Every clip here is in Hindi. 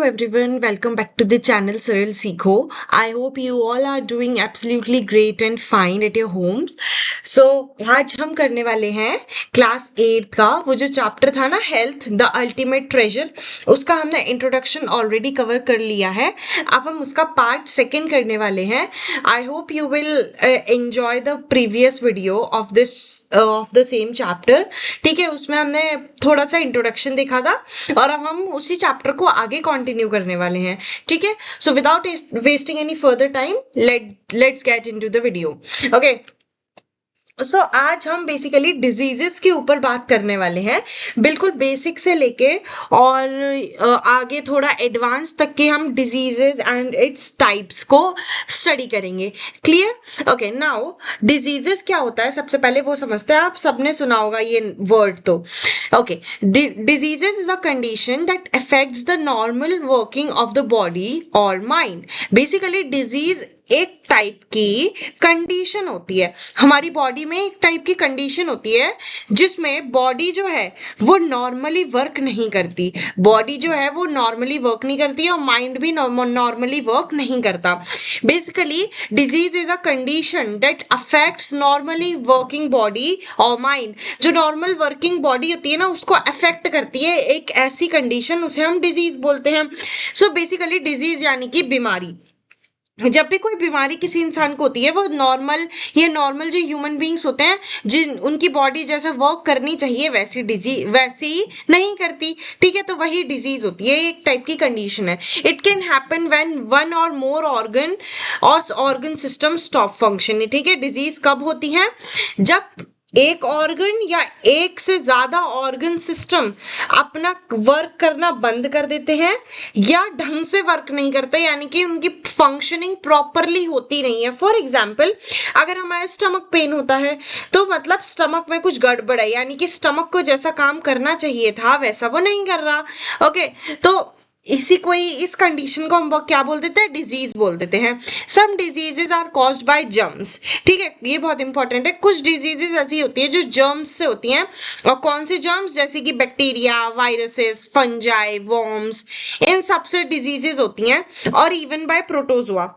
everyone, welcome back to the channel Cyril Sikho. I hope you all are doing absolutely great and fine at your homes. So आज हम करने वाले हैं क्लास 8 का वो जो चैप्टर था ना हेल्थ द अल्टीमेट ट्रेजर, उसका हमने इंट्रोडक्शन ऑलरेडी कवर कर लिया है. अब हम उसका पार्ट सेकंड करने वाले हैं. I hope you will enjoy the previous video of the same chapter. ठीक है, उसमें हमने थोड़ा सा इंट्रोडक्शन देखा था और अब हम उसी चैप्टर को आगे कंटिन्यू करने वाले हैं. ठीक है, so without wasting any further time let's get into the video. Okay, so आज हम बेसिकली डिजीजेस के ऊपर बात करने वाले हैं, बिल्कुल बेसिक से लेके और आगे थोड़ा एडवांस तक के हम डिजीजेस एंड इट्स टाइप्स को स्टडी करेंगे. क्लियर? ओके, नाउ डिजीजेस क्या होता है सबसे पहले वो समझते हैं. आप सबने सुना होगा ये वर्ड तो. Okay, diseases is a condition that affects the normal working of the body और माइंड. बेसिकली डिजीज एक टाइप की कंडीशन होती है. हमारी बॉडी में एक टाइप की कंडीशन होती है जिसमें बॉडी जो है वो नॉर्मली वर्क नहीं करती. बॉडी जो है वो नॉर्मली वर्क नहीं करती है और माइंड भी नॉर्मली वर्क नहीं करता. Basically disease is a condition that affects normally working body और माइंड. जो नॉर्मल वर्किंग बॉडी होती है ना उसको अफेक्ट करती है एक ऐसी कंडीशन, उसे हम डिजीज बोलते हैं. सो बेसिकली डिजीज यानी कि बीमारी. जब भी कोई बीमारी किसी इंसान को होती है वो नॉर्मल जो ह्यूमन बीइंग्स होते हैं जिन उनकी बॉडी जैसा वर्क करनी चाहिए वैसी नहीं करती. ठीक है, तो वही डिजीज होती है, एक टाइप की कंडीशन है. It can happen when one और मोर ऑर्गन सिस्टम स्टॉप फंक्शनिंग. ठीक है, डिजीज कब होती है? जब एक ऑर्गन या एक से ज्यादा ऑर्गन सिस्टम अपना वर्क करना बंद कर देते हैं या ढंग से वर्क नहीं करते, यानी कि उनकी फंक्शनिंग प्रॉपरली होती नहीं है. फॉर एग्जांपल, अगर हमारा स्टमक पेन होता है तो मतलब स्टमक में कुछ गड़बड़ है, यानी कि स्टमक को जैसा काम करना चाहिए था वैसा वो नहीं कर रहा. ओके, तो इस कंडीशन को हम क्या बोल देते हैं? डिजीज बोल देते हैं. Some diseases are caused by germs. ठीक है, ये बहुत इंपॉर्टेंट है. कुछ डिजीजेस ऐसी होती है जो जर्म्स से होती हैं. और कौन से जर्म्स? जैसे कि बैक्टीरिया, वायरसेस, फंजाई, वर्म्स, इन सब से डिजीजेस होती हैं. और इवन बाय प्रोटोजोआ.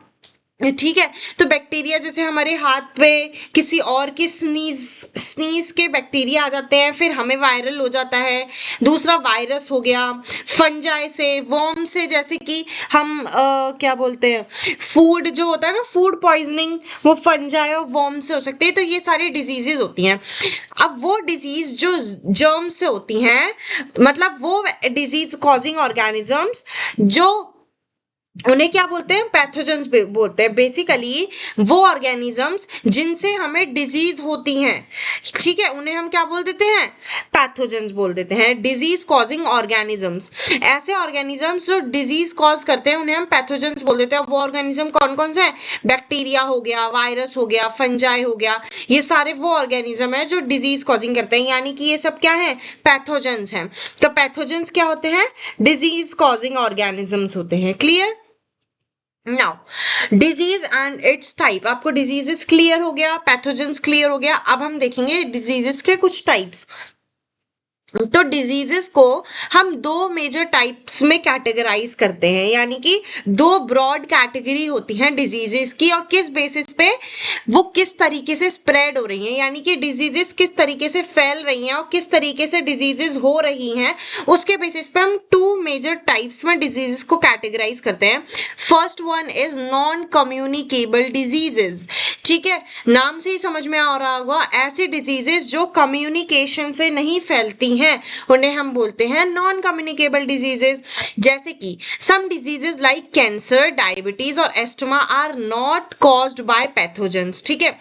ठीक है, तो बैक्टीरिया जैसे हमारे हाथ पे किसी और की स्नीज के बैक्टीरिया आ जाते हैं, फिर हमें वायरल हो जाता है. दूसरा वायरस हो गया. फंजाई से, वर्म से, जैसे कि हम क्या बोलते हैं, फूड जो होता है ना, फूड पॉइजनिंग, वो फंजाई और वर्म से हो सकती है. तो ये सारी डिजीजेज होती हैं. अब वो डिजीज जो जर्म से होती हैं, मतलब वो डिजीज कॉजिंग ऑर्गेनिजम्स जो उन्हें क्या बोलते हैं? पैथोजेंस बोलते हैं. बेसिकली वो ऑर्गेनिजम्स जिनसे हमें डिजीज होती हैं, ठीक है, उन्हें हम क्या बोल देते हैं? पैथोजेंस बोल देते हैं. डिजीज कॉजिंग ऑर्गेनिजम्स, ऐसे ऑर्गेनिजम्स जो डिजीज कॉज करते हैं उन्हें हम पैथोजेंस बोल देते हैं. वो ऑर्गेनिज्म कौन कौन से हैं? बैक्टीरिया हो गया, वायरस हो गया, फंजाई हो गया. ये सारे वो ऑर्गेनिज्म है जो डिजीज कॉजिंग करते हैं, यानी कि ये सब क्या है? पैथोजेंस हैं. तो पैथोजेंस क्या होते हैं? डिजीज कॉजिंग ऑर्गेनिजम्स होते हैं. Clear? Now disease and it's type. आपको डिजीजेस क्लियर हो गया, पैथोजेंस क्लियर हो गया. अब हम देखेंगे डिजीजेस के कुछ टाइप्स. तो डिजीजेस को हम दो मेजर टाइप्स में कैटेगराइज करते हैं, यानी कि दो ब्रॉड कैटेगरी होती हैं डिजीजेस की, और किस बेसिस पे वो किस तरीके से स्प्रेड हो रही हैं, यानी कि डिजीजेस किस तरीके से फैल रही हैं और किस तरीके से डिजीजेस हो रही हैं, उसके बेसिस पे हम टू मेजर टाइप्स में डिजीजेस को कैटेगराइज करते हैं. First one is non communicable diseases. ठीक है, नाम से ही समझ में आ रहा होगा, ऐसी डिजीजेस जो कम्युनिकेशन से नहीं फैलती हैं उन्हें हम बोलते हैं नॉन कम्युनिकेबल डिजीजेस. जैसे कि some diseases like cancer, diabetes और asthma are not caused by pathogens. ठीक है,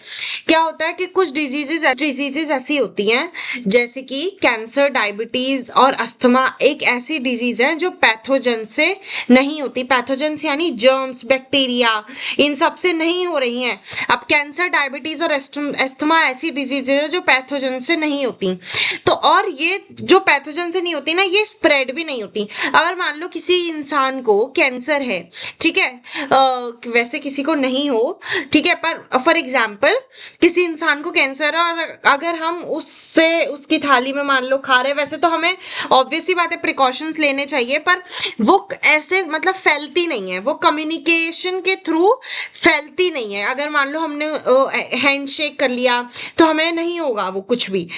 क्या होता है कि कुछ डिजीजेस ऐसी होती हैं जैसे कि कैंसर, डायबिटीज और अस्थमा एक ऐसी डिजीज है जो पैथोजन से नहीं होती. पैथोजेंस यानी जर्म्स, बैक्टीरिया, इन सब से नहीं हो रही हैं. अब कैंसर, डायबिटीज और एस्थमा ऐसी डिजीजेस है जो पैथोजन से नहीं होती. तो और ये जो पैथोजन से नहीं होती ना, ये स्प्रेड भी नहीं होती। अगर मान लो किसी इंसान को कैंसर है, ठीक है, वैसे किसी को नहीं हो, ठीक है, पर फॉर एग्जाम्पल किसी इंसान को कैंसर है और अगर हम उससे उसकी थाली में मान लो खा रहे, वैसे तो हमें ऑब्वियसली बात है प्रिकॉशंस लेने चाहिए, पर वो ऐसे मतलब फैलती नहीं है, वो कम्युनिकेशन के थ्रू फैलती नहीं है। अगर मान लो हमने हैंडशेक कर लिया तो हमें नहीं होगा वो कुछ भी,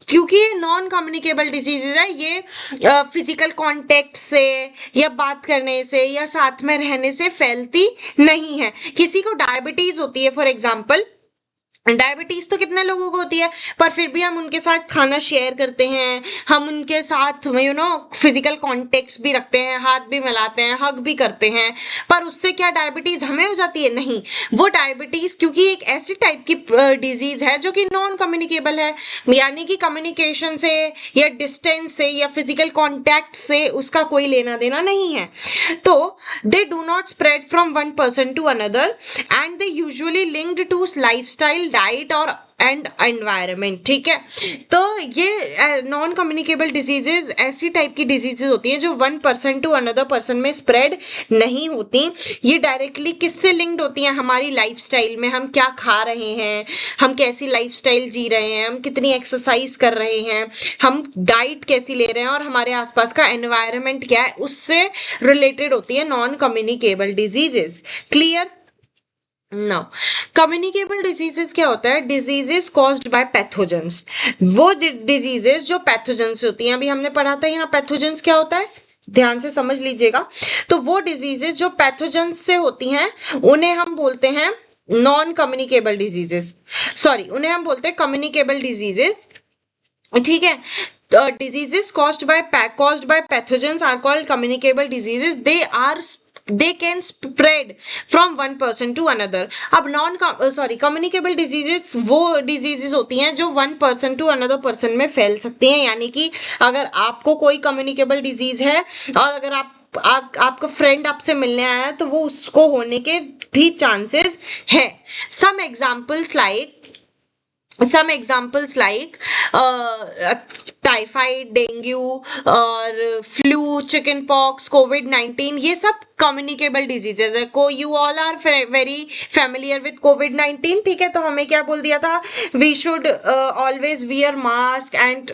क्योंकि ये नॉन कम्युनिकेबल डिजीजेज है। ये फिजिकल कांटेक्ट से या बात करने से या साथ में रहने से फैलती नहीं है। किसी को डायबिटीज होती है फॉर एग्जाम्पल, डायबिटीज तो कितने लोगों को होती है, पर फिर भी हम उनके साथ खाना शेयर करते हैं, हम उनके साथ फिजिकल कॉन्टेक्ट भी रखते हैं, हाथ भी मिलाते हैं, हग भी करते हैं, पर उससे क्या डायबिटीज हमें हो जाती है? नहीं। वो डायबिटीज क्योंकि एक ऐसी टाइप की डिजीज है जो कि नॉन कम्युनिकेबल है, यानी कि कम्युनिकेशन से या डिस्टेंस से या फिजिकल कॉन्टैक्ट से उसका कोई लेना देना नहीं है। तो they do not spread from one person to another and they usually linked to lifestyle, diet और एंड एनवायरनमेंट, ठीक है। तो ये नॉन कम्युनिकेबल डिजीजेज ऐसी टाइप की डिजीजेज होती हैं जो one person to another person में स्प्रेड नहीं होती। ये डायरेक्टली किससे लिंक्ड होती हैं? हमारी लाइफस्टाइल में, हम क्या खा रहे हैं, हम कैसी लाइफस्टाइल जी रहे हैं, हम कितनी एक्सरसाइज कर रहे हैं, हम डाइट कैसी ले रहे हैं और हमारे आसपास का एनवायरनमेंट क्या है, उससे रिलेटेड होती है non communicable diseases. Clear? Now communicable diseases क्या होता है? Diseases caused by pathogens. वो डिजीजेस जो पैथोजन से होती हैं, अभी हमने पढ़ा था यहाँ पैथोजेंस क्या होता है, ध्यान से समझ लीजिएगा। तो वो डिजीजेस जो पैथोजन से होती हैं उन्हें हम बोलते हैं नॉन कम्युनिकेबल डिजीजेस, सॉरी उन्हें हम बोलते हैं कम्युनिकेबल डिजीजेस, ठीक है। Diseases caused by pathogens are called communicable diseases. They can spread from one person to another. अब कम्युनिकेबल डिजीजेस वो डिजीजेस होती हैं जो one person to another person में फैल सकती हैं, यानी कि अगर आपको कोई कम्युनिकेबल डिजीज है और अगर आपका फ्रेंड आपसे मिलने आया है तो वो उसको होने के भी चांसेस है। Some examples like typhoid, dengue और फ्लू, चिकन पॉक्स, कोविड-19, ये सब कम्युनिकेबल डिजीजेज है। को you all are very familiar with कोविड-19, ठीक है। तो हमें क्या बोल दिया था? We should always wear mask and,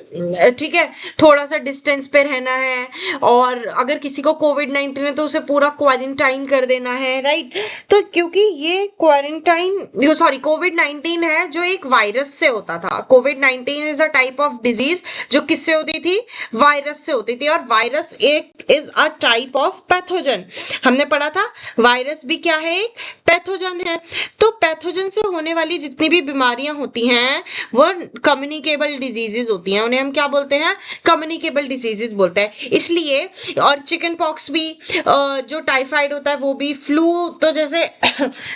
ठीक है, थोड़ा सा डिस्टेंस पे रहना है, और अगर किसी को कोविड-19 है तो उसे पूरा क्वारंटाइन कर देना है, राइट। तो क्योंकि ये कोविड-19 है जो एक वायरस से होता था। कोविड-19 is a type of disease जो किससे होती थी? वायरस से होती थी, और वायरस एक is a type of pathogen. हमने पढ़ा था वायरस भी क्या है? एक पैथोजन है। तो पैथोजन से होने वाली जितनी भी बीमारियां होती हैं वो कम्युनिकेबल डिजीजेज होती हैं, उन्हें हम क्या बोलते हैं? कम्युनिकेबल डिजीजेज बोलते हैं। इसलिए, और चिकन पॉक्स भी, जो टाइफाइड होता है वो भी, फ्लू तो जैसे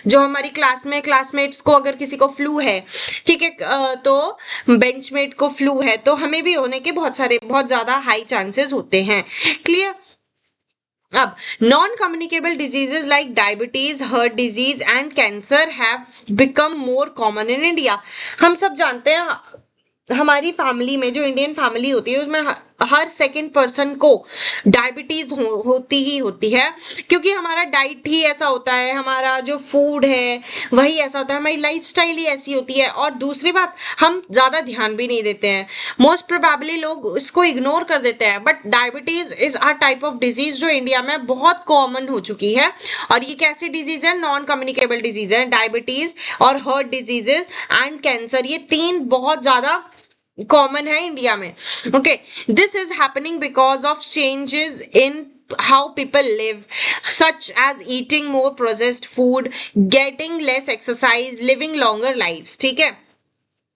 जो हमारी क्लास में क्लासमेट्स को अगर किसी को फ्लू है, ठीक है, तो बेंचमेट को फ्लू है, तो हमें भी होने के बहुत ज्यादा हाई चांसेस होते हैं। क्लियर? अब non communicable diseases like diabetes, heart disease and cancer have become more common in India. हम सब जानते हैं हमारी फैमिली में, जो इंडियन फैमिली होती है उसमें हर सेकंड पर्सन को डायबिटीज होती ही होती है, क्योंकि हमारा डाइट ही ऐसा होता है, हमारा जो फूड है वही ऐसा होता है, हमारी लाइफस्टाइल ही ऐसी होती है। और दूसरी बात, हम ज्यादा ध्यान भी नहीं देते हैं, मोस्ट प्रोबेबली लोग इसको इग्नोर कर देते हैं, but diabetes is a type of disease जो इंडिया में बहुत कॉमन हो चुकी है। और ये कैसी डिजीज है? नॉन कम्युनिकेबल डिजीज है। डायबिटीज और हार्ट डिजीजेस एंड कैंसर, ये तीन बहुत ज्यादा कॉमन है इंडिया में। Okay, this is happening because of changes in how people live, such as eating more processed food, getting less exercise, living longer lives, ठीक है।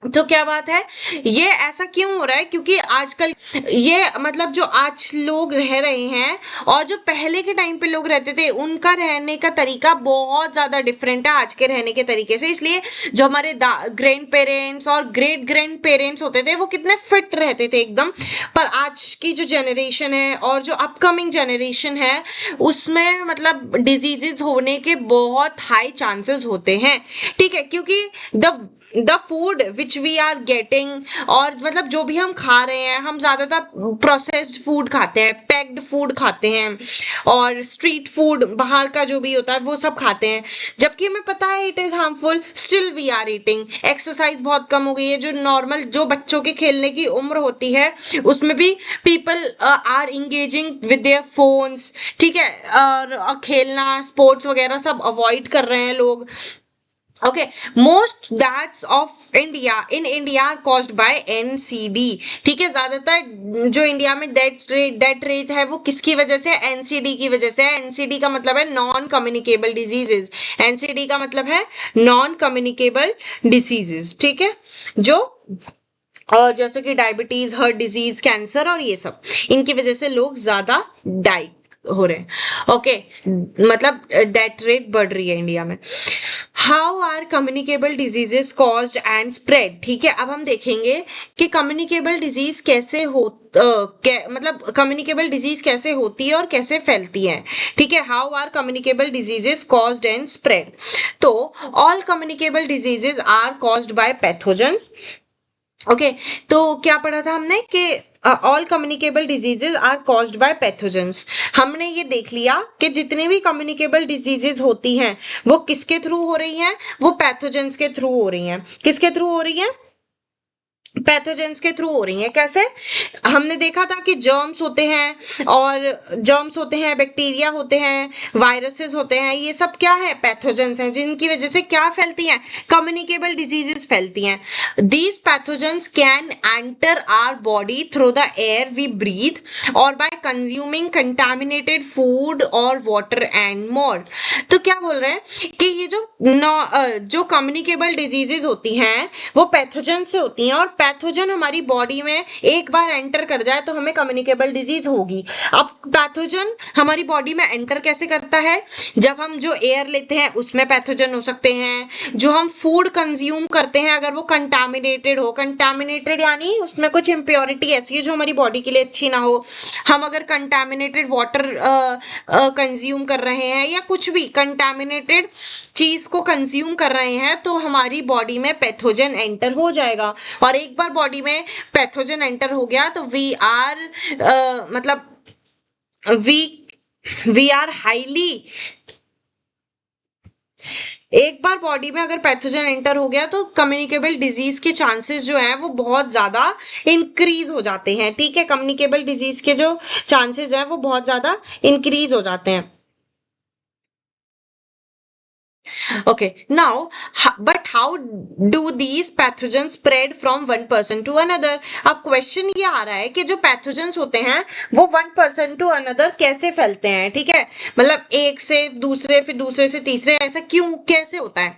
तो क्या बात है, ये ऐसा क्यों हो रहा है? क्योंकि आजकल ये मतलब जो आज लोग रह रहे हैं और जो पहले के टाइम पे लोग रहते थे, उनका रहने का तरीका बहुत ज्यादा डिफरेंट है आज के रहने के तरीके से। इसलिए जो हमारे ग्रैंड पेरेंट्स और ग्रेट ग्रैंड पेरेंट्स होते थे वो कितने फिट रहते थे एकदम, पर आज की जो जनरेशन है और जो अपकमिंग जनरेशन है उसमें मतलब डिजीजेस होने के बहुत हाई चांसेस होते हैं, ठीक है। क्योंकि the food which we are getting, और मतलब जो भी हम खा रहे हैं, हम ज्यादातर प्रोसेस्ड फूड खाते हैं, पैक्ड फूड खाते हैं, और स्ट्रीट फूड बाहर का जो भी होता है वो सब खाते हैं, जबकि हमें पता है it is harmful, still we are eating. Exercise बहुत कम हो गई है, जो नॉर्मल जो बच्चों के खेलने की उम्र होती है उसमें भी people are engaging with their phones, ठीक है, और खेलना स्पोर्ट्स वगैरह सब अवॉइड कर रहे हैं लोग। Okay, most deaths of India in India are caused by NCD, ठीक है, ज्यादातर जो इंडिया में डेथ रेट है वो किसकी वजह से है? NCD की वजह से है। NCD का मतलब है नॉन कम्युनिकेबल डिजीजेज, NCD का मतलब है नॉन कम्युनिकेबल डिसीजेज, ठीक है, जो और जैसे कि डायबिटीज, हार्ट डिजीज, कैंसर और ये सब, इनकी वजह से लोग ज्यादा डाई हो रहे हैं। ओके, मतलब डेथ रेट बढ़ रही है इंडिया में। How are communicable diseases caused and spread, ठीक है, अब हम देखेंगे कि कम्युनिकेबल डिजीज कैसे हो मतलब कम्युनिकेबल डिजीज कैसे होती है और कैसे फैलती है, ठीक है। How are communicable diseases caused and spread, तो all communicable diseases are caused by pathogens. Okay, तो क्या पढ़ा था हमने कि all communicable diseases are caused by pathogens. हमने ये देख लिया कि जितने भी कम्युनिकेबल डिजीजेज होती हैं वो किसके थ्रू हो रही हैं? वो पैथोजेंस के थ्रू हो रही हैं। किसके थ्रू हो रही हैं? पैथोजेंस के थ्रू हो रही है। कैसे? हमने देखा था कि जर्म्स होते हैं, और जर्म्स होते हैं, बैक्टीरिया होते हैं, वायरसेस होते हैं, ये सब क्या है? पैथोजेंस हैं, जिनकी वजह से क्या फैलती हैं? कम्युनिकेबल डिजीजेस फैलती हैं। These pathogens can enter our body through the air we breathe और बाय कंज्यूमिंग कंटामिनेटेड फूड और वाटर एंड मोर। तो क्या बोल रहे हैं कि ये जो कम्युनिकेबल डिजीजेस होती हैं वो पैथोजन से होती हैं, और पैथोजन हमारी बॉडी में एक बार एंटर कर जाए तो हमें कम्युनिकेबल डिजीज होगी। अब पैथोजन हमारी बॉडी में एंटर कैसे करता है? जब हम जो एयर लेते हैं उसमें पैथोजन हो सकते हैं, जो हम फूड कंज्यूम करते हैं अगर वो कंटामिनेटेड हो, कंटामिनेटेड यानी उसमें कुछ इम्प्योरिटी ऐसी है जो हमारी बॉडी के लिए अच्छी ना हो, हम अगर कंटामिनेटेड वाटर कंज्यूम कर रहे हैं या कुछ भी कंटामिनेटेड चीज को कंज्यूम कर रहे हैं तो हमारी बॉडी में पैथोजन एंटर हो जाएगा। और एक बार बॉडी में पैथोजन एंटर हो गया तो मतलब वी आर हाईली, एक बार बॉडी में अगर पैथोजन एंटर हो गया तो कम्युनिकेबल डिजीज के चांसेस जो हैं वो बहुत ज्यादा इंक्रीज हो जाते हैं, ठीक है। कम्युनिकेबल डिजीज के जो चांसेस हैं वो बहुत ज्यादा इंक्रीज हो जाते हैं। Okay, now, but how do these pathogens spread from one person to another? अब क्वेश्चन ये आ रहा है कि जो पैथोजेंस होते हैं वो वन पर्सन टू अनदर कैसे फैलते हैं, ठीक है, मतलब एक से दूसरे, फिर दूसरे से तीसरे, ऐसा क्यों, कैसे होता है?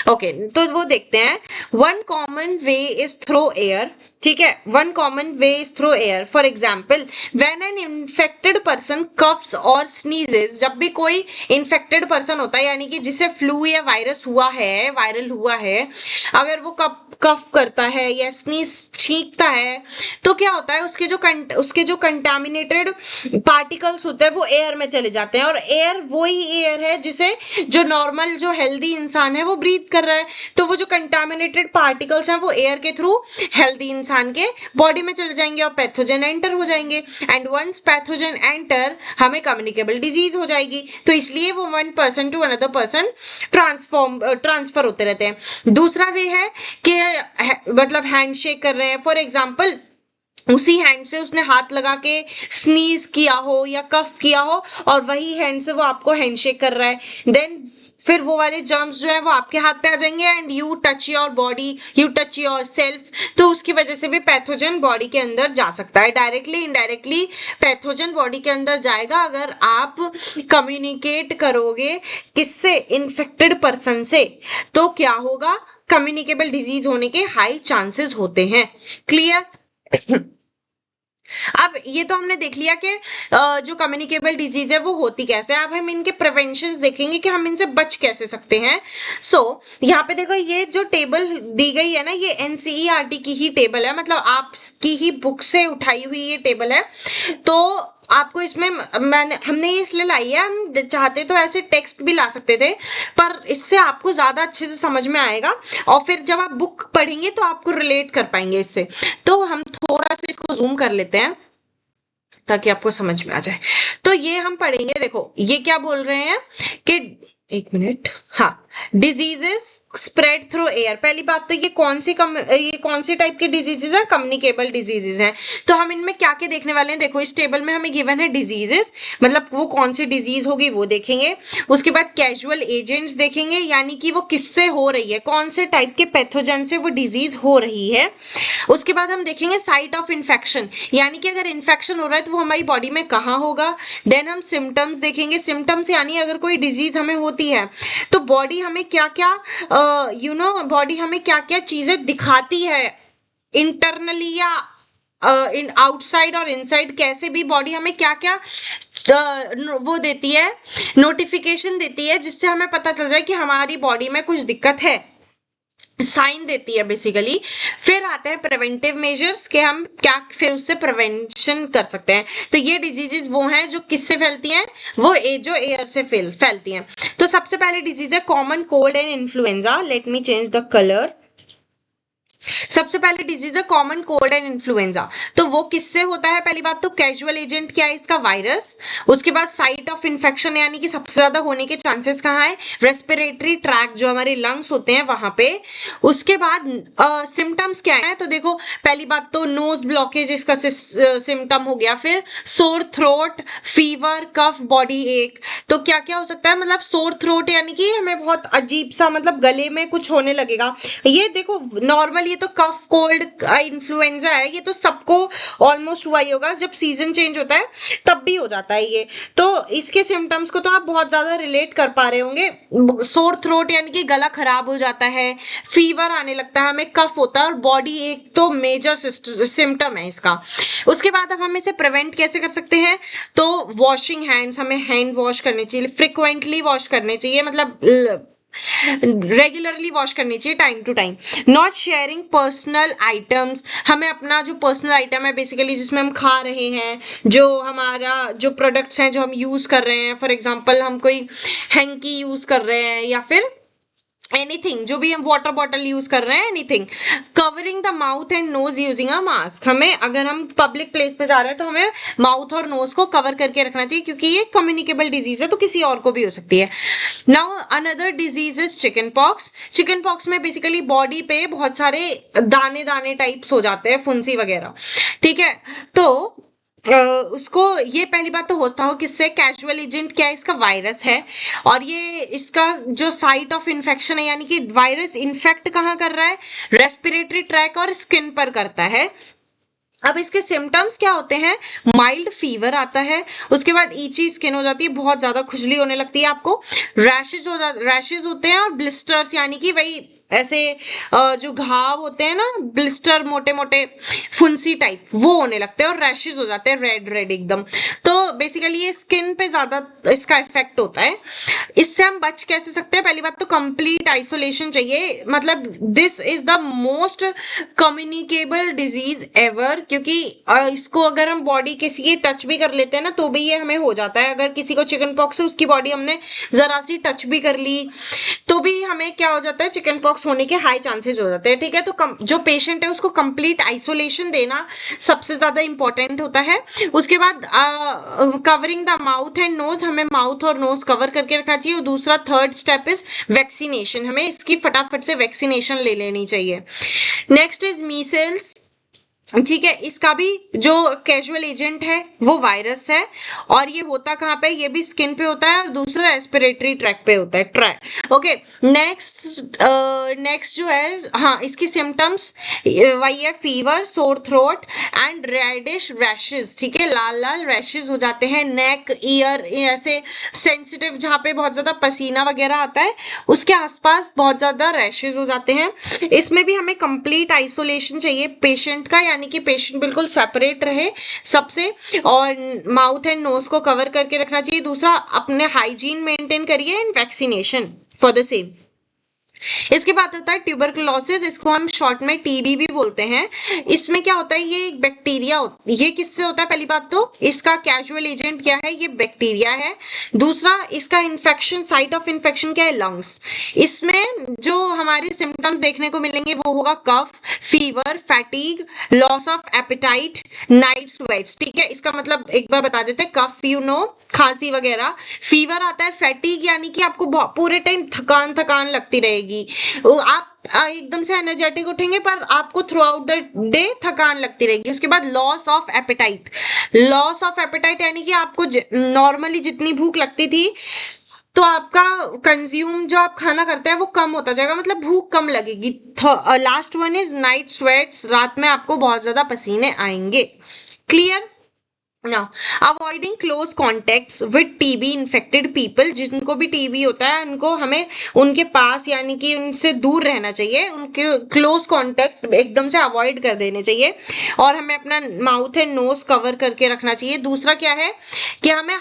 ओके, तो वो देखते हैं। One common way is through air, ठीक है, one common way is through air. For example, when an infected person coughs और स्नीजेस, जब भी कोई इन्फेक्टेड पर्सन होता है यानी कि जिसे फ्लू या वायरस हुआ है, वायरल हुआ है, अगर वो कफ करता है या स्नीज छींकता है तो क्या होता है? उसके जो कंटामिनेटेड पार्टिकल्स होते हैं वो एयर में चले जाते हैं, और एयर वही एयर है जिसे जो नॉर्मल जो हेल्दी इंसान है वो ब्रीथ कर रहा है। तो वो जो कंटामिनेटेड पार्टिकल्स हैं वो एयर के थ्रू हेल्दी इंसान के बॉडी में चले जाएंगे और पैथोजन एंटर हो जाएंगे, एंड वंस पैथोजन एंटर हमें कम्युनिकेबल डिजीज हो जाएगी। तो इसलिए वो one person to another person transfer होते रहते हैं। दूसरा वे है कि मतलब हैंडशेक कर रहे हैं, फॉर एग्जाम्पल उसी हैंड से उसने हाथ लगा के स्नीज किया हो या कफ किया हो और वही हैंड से वो आपको हैंडशेक कर रहा है, देन फिर वो वाले जर्म्स जो है वो आपके हाथ पे आ जाएंगे, and you touch your body, you touch your self, तो उसकी वजह से भी पैथोजन बॉडी के अंदर जा सकता है। डायरेक्टली इनडायरेक्टली पैथोजन बॉडी के अंदर जाएगा अगर आप कम्युनिकेट करोगे किससे? इन्फेक्टेड पर्सन से। तो क्या होगा? कम्युनिकेबल डिजीज होने के हाई चांसेस होते हैं। क्लियर? अब ये तो हमने देख लिया कि जो कम्युनिकेबल डिजीज है वो होती कैसे। अब हम इनके प्रिवेंशंस देखेंगे कि हम इनसे बच कैसे सकते हैं। यहाँ पे देखो, ये जो टेबल दी गई है ना, ये एनसीईआरटी की ही टेबल है, मतलब आपकी ही बुक से उठाई हुई ये टेबल है। तो आपको इसमें हमने ये इसलिए लाई है, हम चाहते तो ऐसे टेक्स्ट भी ला सकते थे, पर इससे आपको ज्यादा अच्छे से समझ में आएगा और फिर जब आप बुक पढ़ेंगे तो आपको रिलेट कर पाएंगे इससे। तो हम थोड़ा सा इसको जूम कर लेते हैं ताकि आपको समझ में आ जाए। तो ये हम पढ़ेंगे, देखो ये क्या बोल रहे हैं कि, एक मिनट, हाँ, डिजीजेस स्प्रेड थ्रू एयर। पहली बात तो ये कौन सी टाइप के डिजीजेज हैं? कम्युनिकेबल डिजीजेज हैं। तो हम इनमें क्या क्या देखने वाले हैं, देखो इस टेबल में हमें गिवन है डिजीजेस, मतलब वो कौन सी डिजीज होगी वो देखेंगे। उसके बाद कैजुअल एजेंट्स देखेंगे, यानी कि वो किससे हो रही है, कौन से टाइप के पैथोजन से वो डिजीज हो रही है। उसके बाद हम देखेंगे साइट ऑफ इन्फेक्शन, यानी कि अगर इन्फेक्शन हो रहा है तो वो हमारी बॉडी में कहाँ होगा। देन हम सिम्टम्स देखेंगे, सिम्टम्स यानी अगर कोई डिजीज हमें होती है तो बॉडी हमें क्या क्या बॉडी हमें क्या क्या चीजें दिखाती है, इंटरनली या इन आउटसाइड और इनसाइड, कैसे भी बॉडी हमें क्या क्या वो देती है, नोटिफिकेशन देती है, जिससे हमें पता चल जाए कि हमारी बॉडी में कुछ दिक्कत है, साइन देती है बेसिकली। फिर आते हैं प्रिवेंटिव मेजर्स के हम क्या फिर उससे प्रिवेंशन कर सकते हैं। तो ये डिजीजेस वो हैं जो किससे फैलती हैं, वो जो एयर से फैलती हैं। तो सबसे पहले डिजीज है common cold and influenza. Let me change the colour. सबसे पहले डिजीज है कॉमन कोल्ड एंड इन्फ्लुएंजा। तो वो किससे होता है? पहली बात तो कैजुअल एजेंट क्या है इसका, वायरस। उसके बाद साइट ऑफ इन्फेक्शन यानी कि सबसे ज्यादा होने के चांसेस कहाँ है, रेस्पिरेटरी ट्रैक जो हमारे लंग्स होते हैं वहां पे। उसके बाद सिम्टम्स क्या है, तो देखो पहली बात तो नोज ब्लॉकेज इसका सिम्टम हो गया, फिर सोर थ्रोट, फीवर, कफ, बॉडी एक। तो क्या क्या हो सकता है, मतलब सोर थ्रोट यानी कि हमें बहुत अजीब सा, मतलब गले में कुछ होने लगेगा। ये देखो नॉर्मल, ये तो कफ कोल्ड इन्फ्लुएंजा है, ये तो सबको ऑलमोस्ट हुआ ही होगा, जब सीजन चेंज होता है तब भी हो जाता है ये। तो इसके सिम्टम्स को तो आप बहुत ज्यादा रिलेट कर पा रहे होंगे। सोर थ्रोट यानी कि गला खराब हो जाता है, फीवर आने लगता है, हमें कफ होता है और बॉडी एक तो मेजर सिम्टम है इसका। उसके बाद अब हम इसे प्रिवेंट कैसे कर सकते हैं, तो वॉशिंग हैंड्स, हमें हैंड वॉश करने चाहिए, फ्रिक्वेंटली वॉश करने चाहिए, मतलब रेगुलरली वॉश करनी चाहिए, time to time. Not sharing personal items, हमें अपना जो पर्सनल आइटम है बेसिकली जिसमें हम खा रहे हैं, जो हमारा जो प्रोडक्ट्स हैं जो हम यूज कर रहे हैं, फॉर एग्जांपल हम कोई हैंकी यूज कर रहे हैं या फिर एनीथिंग, जो भी हम वाटर बॉटल यूज कर रहे हैं, anything. Covering the mouth and nose using a mask, हमें अगर हम पब्लिक प्लेस पे जा रहे हैं तो हमें माउथ और नोज को कवर करके रखना चाहिए, क्योंकि ये कम्युनिकेबल डिजीज है तो किसी और को भी हो सकती है। Now another disease is chicken pox. Chicken pox में बेसिकली बॉडी पे बहुत सारे दाने दाने टाइप्स हो जाते हैं, फुंसी वगैरह, ठीक है। तो उसको, ये पहली बात तो होता हो किससे, कैजुअल एजेंट क्या है इसका, वायरस है। और ये इसका जो साइट ऑफ इन्फेक्शन है, यानी कि वायरस इन्फेक्ट कहाँ कर रहा है, रेस्पिरेटरी ट्रैक और स्किन पर करता है। अब इसके सिम्टम्स क्या होते हैं, माइल्ड फीवर आता है, उसके बाद ईची स्किन हो जाती है, बहुत ज्यादा खुजली होने लगती है आपको, रैशेज होते हैं, और ब्लिस्टर्स यानी कि वही ऐसे जो घाव होते हैं ना, ब्लिस्टर, मोटे मोटे फुंसी टाइप, वो होने लगते हैं, और रैशेज हो जाते हैं रेड रेड एकदम। तो बेसिकली ये स्किन पे ज्यादा इसका इफेक्ट होता है। इससे हम बच कैसे सकते हैं, पहली बात तो कंप्लीट आइसोलेशन चाहिए, मतलब this is the most communicable disease ever, क्योंकि इसको अगर हम बॉडी किसी की टच भी कर लेते हैं ना तो भी ये हमें हो जाता है। अगर किसी को चिकन पॉक्स है, उसकी बॉडी हमने जरा सी टच भी कर ली तो भी हमें क्या हो जाता है, चिकन पॉक्स होने के हाई चांसेस हो जाते हैं, ठीक है। तो जो पेशेंट है उसको कंप्लीट आइसोलेशन देना सबसे ज्यादा इंपॉर्टेंट होता है। उसके बाद covering the mouth and nose, हमें माउथ और नोज कवर करके रखना चाहिए। और दूसरा थर्ड स्टेप इज वैक्सीनेशन, हमें इसकी फटाफट से वैक्सीनेशन ले लेनी चाहिए। नेक्स्ट इज मीसल्स, ठीक है। इसका भी जो कैजुअल एजेंट है वो वायरस है, और ये होता कहाँ पे, ये भी स्किन पे होता है, और दूसरा रेस्पिरेटरी ट्रैक पे होता है, ट्रैक, ओके। नेक्स्ट जो है, हाँ, इसकी सिम्टम्स वही है, fever, sore throat and reddish rashes, ठीक है, लाल लाल रैशेज हो जाते हैं। नेक, ईयर, ऐसे सेंसिटिव जहाँ पे बहुत ज्यादा पसीना वगैरह आता है उसके आसपास बहुत ज्यादा रैशेज हो जाते हैं। इसमें भी हमें कंप्लीट आइसोलेशन चाहिए पेशेंट का, यानी कि पेशेंट बिल्कुल सेपरेट रहे सबसे, और माउथ एंड नोज को कवर करके रखना चाहिए। दूसरा, अपने हाइजीन मेंटेन करिए and vaccination for the same. इसके बाद होता है ट्यूबरकुलोसिस, इसको हम शॉर्ट में टीबी भी बोलते हैं। इसमें क्या होता है, ये एक बैक्टीरिया ये किससे होता है, पहली बात तो इसका कैजुअल एजेंट क्या है, ये बैक्टीरिया है। दूसरा, इसका इन्फेक्शन, साइट ऑफ इन्फेक्शन क्या है, लंग्स। इसमें जो हमारे सिम्टम्स देखने को मिलेंगे वो होगा cough, fever, fatigue, loss of appetite, night sweats. ठीक है, इसका मतलब एक बार बता देते हैं, कफ खांसी वगैरह, फीवर आता है, फैटीग यानी कि आपको पूरे टाइम थकान थकान लगती रहेगी, आप एकदम से एनर्जेटिक उठेंगे पर आपको थ्रू आउट द डे थकान लगती रहेगी। उसके बाद loss of apatite, loss of apatite यानी कि आपको नॉर्मली जितनी भूख लगती थी तो आपका कंज्यूम जो आप खाना करते हैं वो कम होता जाएगा, मतलब भूख कम लगेगी। Last one is night sweats, रात में आपको बहुत ज्यादा पसीने आएंगे। Clear. Now, avoiding close contacts with TB infected people, जिनको भी टीबी होता है उनको हमें उनके पास यानी कि उनसे दूर रहना चाहिए, उनके क्लोज कांटेक्ट एकदम से अवॉइड कर देने चाहिए, और हमें अपना माउथ एंड नोज कवर करके रखना चाहिए। दूसरा क्या है कि हमें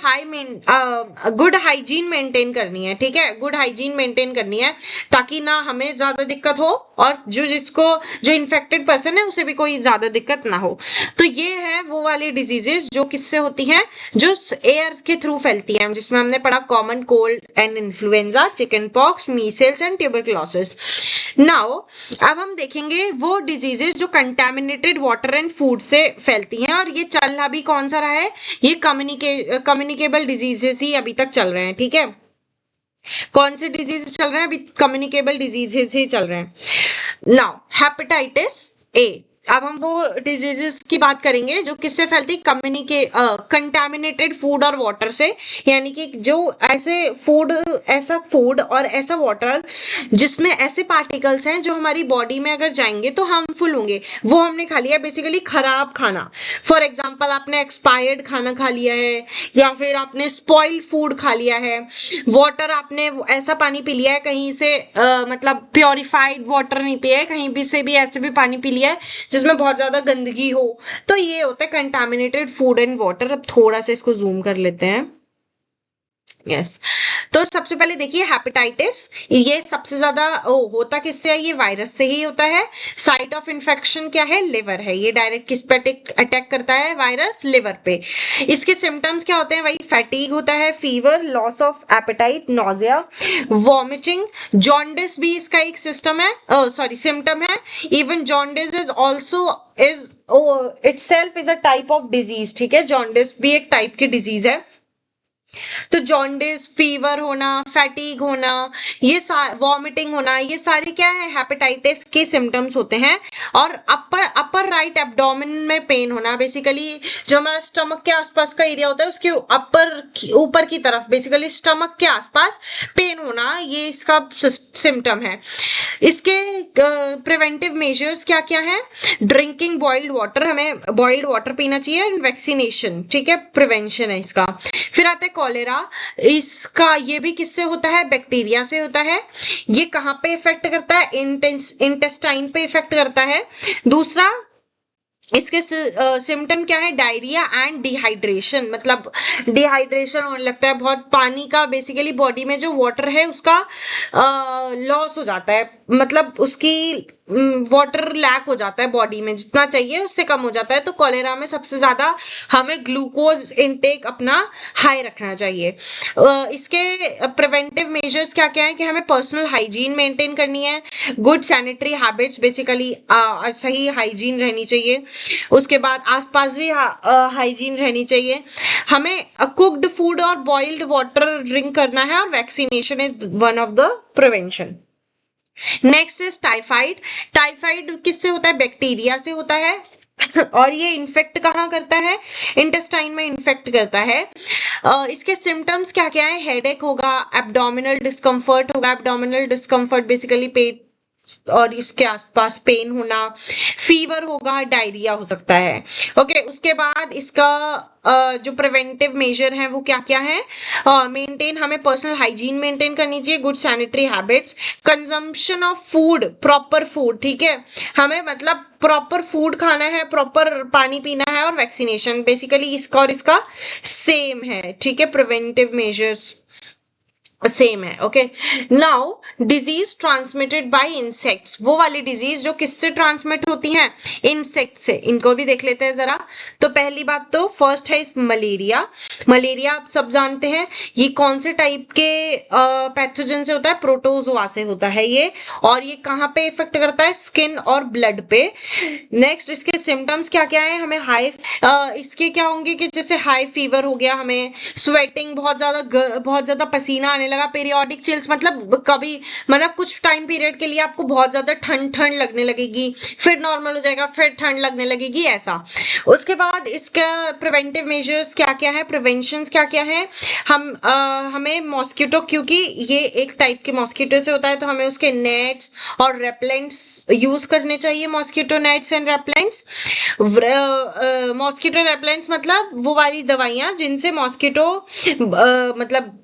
गुड हाइजीन मेंटेन करनी है। ठीक है, गुड हाइजीन मेंटेन करनी है ताकि ना हमें ज्यादा दिक्कत हो और जो इन्फेक्टेड पर्सन है उसे भी कोई ज्यादा दिक्कत ना हो। तो ये है वो वाली डिजीजेस जो किससे होती हैं, जो एयर के थ्रू फैलती हैं, जिसमें हमने पढ़ा common cold and influenza, chicken pox, Meselson and tuberculosis. Now अब हम देखेंगे वो डिजीजेस जो कंटामिनेटेड वाटर एंड फूड से फैलती हैं, और ये चल अभी कौन सा रहा है, ये कम्युनिकेबल डिजीजेस ही अभी तक चल रहे हैं। ठीक है, कौन से डिजीज चल रहे हैं अभी, कम्युनिकेबल डिजीजेस ही चल रहे हैं। नाउ हेपेटाइटिस ए, अब हम वो डिजीजेस की बात करेंगे जो किससे फैलती, कंटामिनेटेड फूड और वाटर से, यानी कि जो ऐसा फूड और ऐसा वाटर जिसमें ऐसे पार्टिकल्स हैं जो हमारी बॉडी में अगर जाएंगे तो हार्मफुल होंगे, वो हमने खा लिया, बेसिकली खराब खाना। फॉर एग्जांपल आपने एक्सपायर्ड खाना खा लिया है, या फिर आपने स्पॉइल्ड फूड खा लिया है, वाटर आपने ऐसा पानी पी लिया है कहीं से, मतलब प्योरीफाइड वाटर नहीं पिया है, कहीं भी से भी ऐसे भी पानी पी लिया है जिसमें बहुत ज्यादा गंदगी हो, तो ये होता है कंटामिनेटेड फूड एंड वाटर। अब थोड़ा सा इसको जूम कर लेते हैं। यस, तो सबसे पहले देखिए हेपेटाइटिस, ये सबसे ज्यादा होता किससे है, ये वायरस से ही होता है। साइट ऑफ इन्फेक्शन क्या है, लिवर है, ये डायरेक्ट किस पे अटैक करता है, वायरस लिवर पे। इसके सिम्टम्स क्या होते हैं, वही फैटीग होता है, fever, loss of apatite, nausea, vomiting, jaundice भी इसका एक सिम्टम है। Even jaundice is also itself is a type of disease. ठीक है, जॉन्डिस भी एक टाइप की डिजीज है। तो जॉन्डिस, फीवर होना, फैटीग होना, वॉमिटिंग होना, ये सारे क्या है, हेपेटाइटिस के सिम्टम्स होते हैं। और अपर राइट एब्डोमेन में पेन होना, बेसिकली जो हमारा स्टमक के आसपास का एरिया होता है उसके ऊपर की तरफ, बेसिकली स्टमक के आसपास पेन होना, ये इसका सिम्टम है। इसके प्रिवेंटिव मेजर्स क्या क्या है, ड्रिंकिंग बॉइल्ड वाटर, हमें बॉइल्ड वाटर पीना चाहिए, एंड वैक्सीनेशन। ठीक है, प्रिवेंशन है इसका। फिर आता है कॉलेरा, इसका ये भी किससे होता है, बैक्टीरिया से होता है। ये कहाँ पे इफेक्ट करता है, इंटेस्टाइन पे इफेक्ट करता है। दूसरा, इसके सिम्टम क्या है, डायरिया एंड डिहाइड्रेशन, मतलब डिहाइड्रेशन होने लगता है, बहुत पानी का बेसिकली बॉडी में जो वाटर है उसका लॉस हो जाता है, मतलब उसकी वाटर लैक हो जाता है बॉडी में, जितना चाहिए उससे कम हो जाता है। तो कॉलेरा में सबसे ज्यादा हमें ग्लूकोज इनटेक अपना हाई रखना चाहिए। इसके प्रिवेंटिव मेजर्स क्या क्या है कि हमें पर्सनल हाइजीन मेंटेन करनी है, गुड सैनिटरी हैबिट्स, बेसिकली सही हाइजीन रहनी चाहिए। उसके बाद आसपास भी हाइजीन रहनी चाहिए। हमें कुक्ड फूड और बॉइल्ड वाटर ड्रिंक करना है, और vaccination is one of the prevention. Next is typhoid. Typhoid किससे होता है, बैक्टीरिया से होता है, और ये इन्फेक्ट कहाँ करता है, इंटेस्टाइन में इन्फेक्ट करता है। इसके सिम्टम्स क्या क्या है, हेडेक होगा, एब्डोमिनल डिस्कम्फर्ट होगा, एब्डोमिनल डिस्कम्फर्ट बेसिकली पेट और इसके आसपास पेन होना, फीवर होगा, डायरिया हो सकता है। ओके, उसके बाद इसका जो प्रिवेंटिव मेजर है वो क्या क्या है, मेंटेन, हमें पर्सनल हाइजीन मेंटेन करनी चाहिए, good sanitary habits, consumption of food, proper food. ठीक है, हमें मतलब प्रॉपर फूड खाना है, प्रॉपर पानी पीना है, और वैक्सीनेशन, बेसिकली इसका और इसका सेम है। ठीक है, प्रिवेंटिव मेजर्स। सेम है। Okay, now disease transmitted by insects, वो वाली डिजीज जो किससे ट्रांसमिट होती हैं? इंसेक्ट से। इनको भी देख लेते हैं जरा। तो पहली बात तो फर्स्ट है मलेरिया। मलेरिया आप सब जानते हैं, ये कौन से टाइप के पैथोजन से होता है? प्रोटोजोआ से होता है ये। और ये कहाँ पे इफेक्ट करता है? स्किन और ब्लड पे। नेक्स्ट इसके सिम्टम्स क्या क्या है? हमें इसके क्या होंगे कि जैसे हाई फीवर हो गया, हमें स्वेटिंग, बहुत ज्यादा पसीना आने लगा, पीरियोडिक चिल्स, मतलब कभी, मतलब कुछ टाइम पीरियड के लिए आपको बहुत ज्यादा ठंड ठंड लगने लगेगी, फिर नॉर्मल हो जाएगा, फिर ठंड लगने लगेगी, ऐसा। उसके बाद इसका प्रिवेंटिव मेजर्स क्या क्या है, प्रिवेंशन क्या क्या है? हमें मॉस्किटो, क्योंकि ये एक टाइप के मॉस्किटो से होता है, तो हमें उसके नेट्स और रेपलेंट्स यूज करने चाहिए, मॉस्किटो नेट्स एंड रेपलेंट्स। मॉस्किटो रेपलेंट्स मतलब वो वाली दवाइयां जिनसे मॉस्किटो मतलब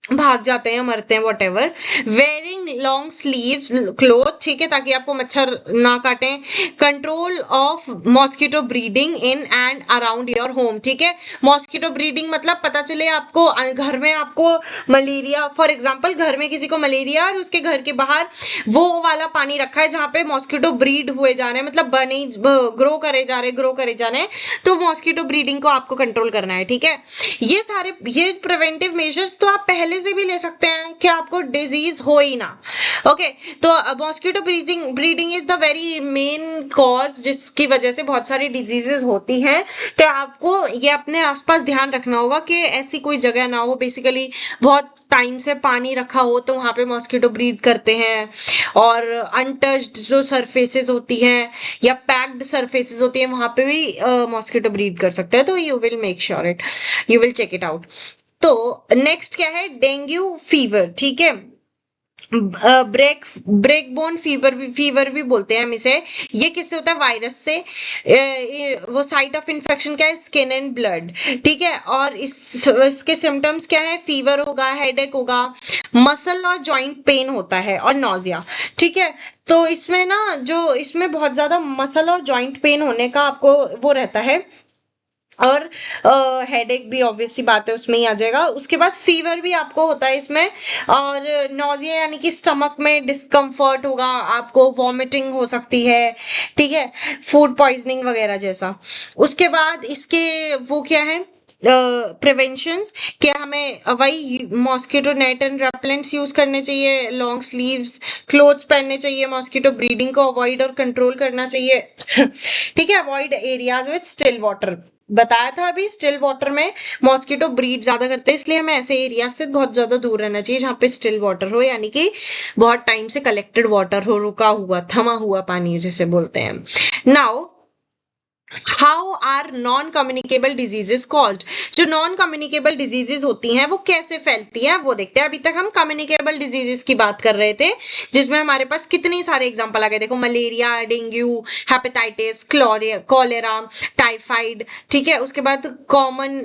भाग जाते हैं, मरते हैं, what ever. Wearing long sleeves cloth, ठीक है, ताकि आपको मच्छर ना काटें। Control of mosquito breeding in and around your home, ठीक है। मॉस्किटो ब्रीडिंग मतलब पता चले आपको घर में आपको मलेरिया, फॉर एग्जांपल घर में किसी को मलेरिया और उसके घर के बाहर वो वाला पानी रखा है जहां पे मॉस्किटो ब्रीड हुए जा रहे हैं, मतलब बने ग्रो करे जा रहे हैं, तो मॉस्किटो ब्रीडिंग को आपको कंट्रोल करना है, ठीक है। ये प्रिवेंटिव मेजर्स तो आप पहले से भी ले सकते हैं कि आपको डिजीज हो ही ना। ओके, तो mosquito breeding is the very main cause जिसकी वजह से बहुत सारी डिजीजेस होती हैं। तो आपको ये अपने आसपास ध्यान रखना होगा कि ऐसी कोई जगह ना हो, बेसिकली बहुत टाइम से पानी रखा हो तो वहां पे मॉस्किटो ब्रीड करते हैं। और अनटच्ड जो सरफेसेस होती हैं या पैक्ड सरफेसेस होती हैं, वहां पे भी मॉस्किटो ब्रीड कर सकते हैं। तो you will make sure it, you will check it out. तो नेक्स्ट क्या है? डेंगू फीवर, ठीक है। ब्रेक बोन फीवर भी बोलते हैं हम इसे। ये किससे होता है? वायरस से। वो साइट ऑफ इन्फेक्शन क्या है? स्किन एंड ब्लड, ठीक है। और इसके सिम्टम्स क्या है? फीवर होगा, हेडेक होगा, मसल और जॉइंट पेन होता है, और नॉजिया, ठीक है। तो इसमें ना, जो इसमें बहुत ज्यादा मसल और जॉइंट पेन होने का आपको वो रहता है, और हेडेक भी ऑब्वियसली बात है उसमें ही आ जाएगा। उसके बाद फीवर भी आपको होता है इसमें, और नॉजिया यानी कि स्टमक में डिस्कम्फर्ट होगा, आपको वॉमिटिंग हो सकती है, ठीक है, फूड पॉइजनिंग वगैरह जैसा। उसके बाद इसके वो क्या है प्रिवेंशंस? क्या हमें वही mosquito net and repellents use करने चाहिए, लॉन्ग स्लीव्स क्लोथ्स पहनने चाहिए, मॉस्किटो ब्रीडिंग को अवॉइड और कंट्रोल करना चाहिए ठीक है। Avoid areas with still water, बताया था अभी, स्टिल वाटर में मॉस्किटो ब्रीड ज्यादा करते हैं, इसलिए हमें ऐसे एरिया से बहुत ज्यादा दूर रहना चाहिए जहाँ पे स्टिल वाटर हो, यानी कि बहुत टाइम से कलेक्टेड वाटर हो, रुका हुआ, थमा हुआ पानी जिसे बोलते हैं। Now how are non communicable diseases caused? जो नॉन कम्युनिकेबल डिजीजेस होती हैं वो कैसे फैलती हैं वो देखते हैं। अभी तक हम कम्युनिकेबल डिजीजेस की बात कर रहे थे, जिसमें हमारे पास कितने सारे एग्जांपल आ गए। देखो, malaria, dengue, hepatitis, cholera, typhoid, ठीक है। उसके बाद common